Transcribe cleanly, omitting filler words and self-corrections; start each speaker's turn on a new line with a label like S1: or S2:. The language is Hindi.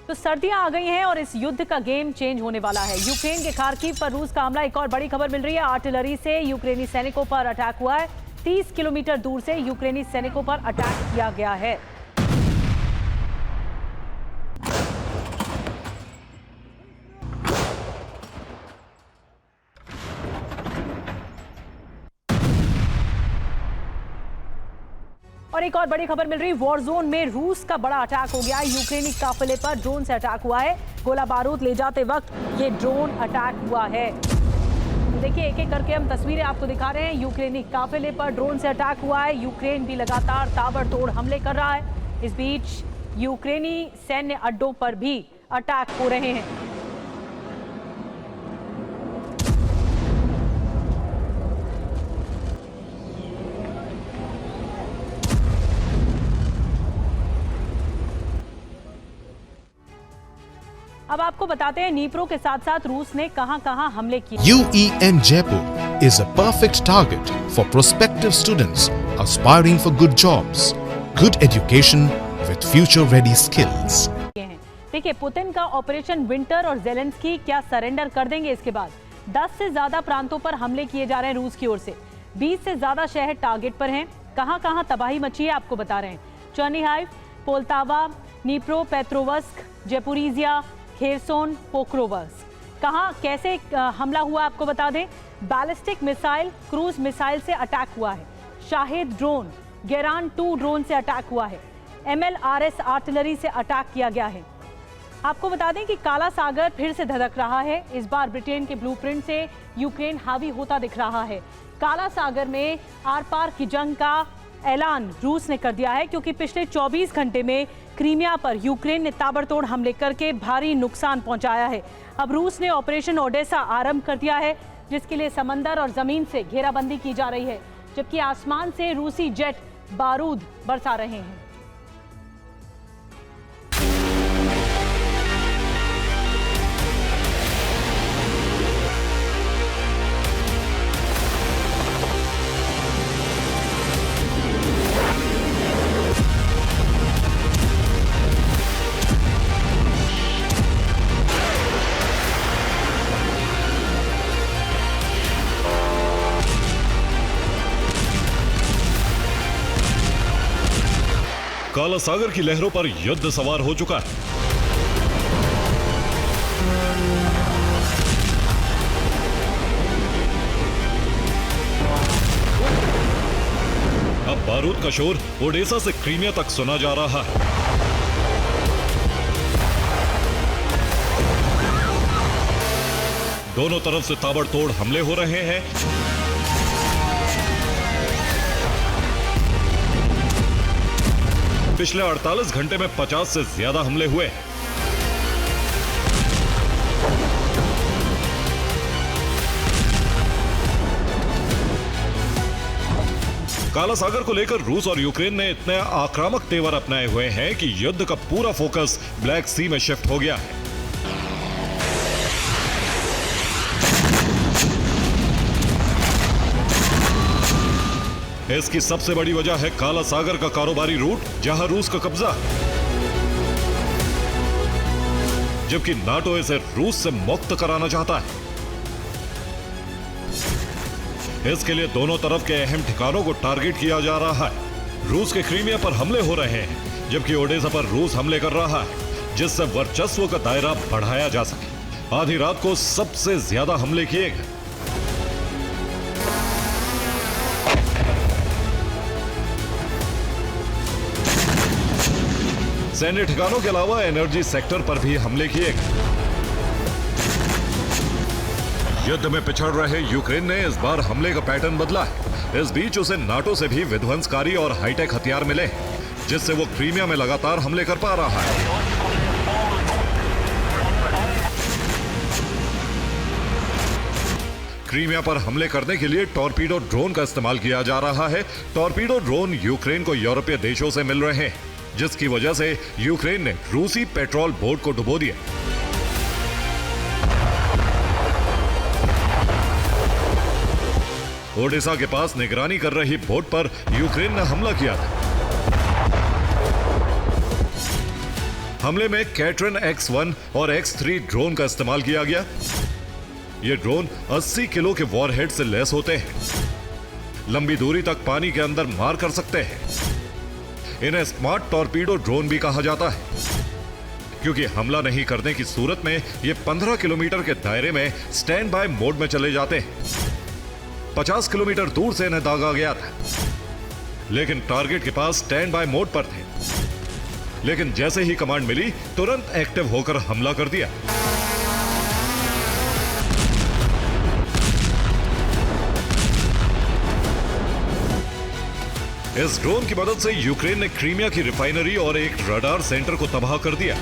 S1: तो सर्दियां आ गई हैं और इस युद्ध का गेम चेंज होने वाला है। यूक्रेन के खार्किव पर रूस का हमला, एक और बड़ी खबर मिल रही है। आर्टिलरी से यूक्रेनी सैनिकों पर अटैक हुआ है। 30 किलोमीटर दूर से यूक्रेनी सैनिकों पर अटैक किया गया है। और एक और बड़ी खबर मिल रही है, वॉर जोन में रूस का बड़ा अटैक हो गया। यूक्रेनी काफिले पर ड्रोन से अटैक हुआ है। गोला बारूद ले जाते वक्त ये ड्रोन अटैक हुआ है। तो देखिए, एक एक करके हम तस्वीरें आपको दिखा रहे हैं। यूक्रेनी काफिले पर ड्रोन से अटैक हुआ है। यूक्रेन भी लगातार ताबड़तोड़ हमले कर रहा है। इस बीच यूक्रेनी सैन्य अड्डों पर भी अटैक हो रहे हैं। अब आपको बताते हैं नीप्रो के साथ साथ रूस ने कहां-कहां हमले किए।
S2: UEN Jaipur is a perfect target for prospective students aspiring for good jobs, good education with future-ready skills.
S1: देखिए, पुतिन का ऑपरेशन विंटर और ज़ेलेंस्की क्या सरेंडर कर देंगे इसके बाद? 10 से ज्यादा प्रांतों पर हमले किए जा रहे हैं रूस की ओर से। 20 से ज्यादा शहर टारगेट पर हैं। कहां-कहां तबाही मची है आपको बता रहे हैं। चर्निहाइव, पोल्तावा, नीप्रो पेट्रोवस्क, जेपोरिजिया, खेरसोन, पोक्रोवस्क। कहां कैसे हमला हुआ आपको बता दें। बैलिस्टिक मिसाइल, क्रूज मिसाइल से अटैक हुआ है। शाहिद ड्रोन, गेरान 2 ड्रोन से अटैक हुआ है। MLRS आर्टिलरी से अटैक किया गया है। आपको बता दें कि काला सागर फिर से धधक रहा है। इस बार ब्रिटेन के ब्लूप्रिंट से यूक्रेन हावी होता दिख रहा है। काला सागर में आर पार की जंग का ऐलान रूस ने कर दिया है, क्योंकि पिछले 24 घंटे में क्रीमिया पर यूक्रेन ने ताबड़तोड़ हमले करके भारी नुकसान पहुंचाया है। अब रूस ने ऑपरेशन ओडेसा आरंभ कर दिया है, जिसके लिए समंदर और जमीन से घेराबंदी की जा रही है, जबकि आसमान से रूसी जेट बारूद बरसा रहे हैं।
S3: काला सागर की लहरों पर युद्ध सवार हो चुका है। अब बारूद का शोर ओडेसा से क्रीमिया तक सुना जा रहा है। दोनों तरफ से ताबड़तोड़ हमले हो रहे हैं। पिछले 48 घंटे में 50 से ज्यादा हमले हुए। काला सागर को लेकर रूस और यूक्रेन ने इतने आक्रामक तेवर अपनाए हुए हैं कि युद्ध का पूरा फोकस ब्लैक सी में शिफ्ट हो गया है। इसकी सबसे बड़ी वजह है काला सागर का कारोबारी रूट, जहां रूस का कब्जा, जबकि नाटो इसे रूस से मुक्त कराना चाहता है। इसके लिए दोनों तरफ के अहम ठिकानों को टारगेट किया जा रहा है। रूस के क्रीमिया पर हमले हो रहे हैं, जबकि ओडेसा पर रूस हमले कर रहा है, जिससे वर्चस्व का दायरा बढ़ाया जा सके। आधी रात को सबसे ज्यादा हमले किए गए। सैन्य ठिकानों के अलावा एनर्जी सेक्टर पर भी हमले किए गए। युद्ध में पिछड़ रहे यूक्रेन ने इस बार हमले का पैटर्न बदला है। इस बीच उसे नाटो से भी विध्वंसकारी और हाईटेक हथियार मिले, जिससे वो क्रीमिया में लगातार हमले कर पा रहा है। क्रीमिया पर हमले करने के लिए टॉर्पीडो ड्रोन का इस्तेमाल किया जा रहा है। टॉर्पीडो ड्रोन यूक्रेन को यूरोपीय देशों से मिल रहे हैं, जिसकी वजह से यूक्रेन ने रूसी पेट्रोल बोट को डुबो दिया। ओडेसा के पास निगरानी कर रही बोट पर यूक्रेन ने हमला किया था। हमले में कैटरिन X1 और X3 ड्रोन का इस्तेमाल किया गया। ये ड्रोन 80 किलो के वॉरहेड से लैस होते हैं, लंबी दूरी तक पानी के अंदर मार कर सकते हैं। इन्हें स्मार्ट टॉर्पीडो ड्रोन भी कहा जाता है, क्योंकि हमला नहीं करने की सूरत में ये 15 किलोमीटर के दायरे में स्टैंड बाय मोड में चले जाते हैं। 50 किलोमीटर दूर से इन्हें दागा गया था, लेकिन टारगेट के पास स्टैंड बाय मोड पर थे। लेकिन जैसे ही कमांड मिली, तुरंत एक्टिव होकर हमला कर दिया। इस ड्रोन की मदद से यूक्रेन ने क्रीमिया की रिफाइनरी और एक रडार सेंटर को तबाह कर दिया।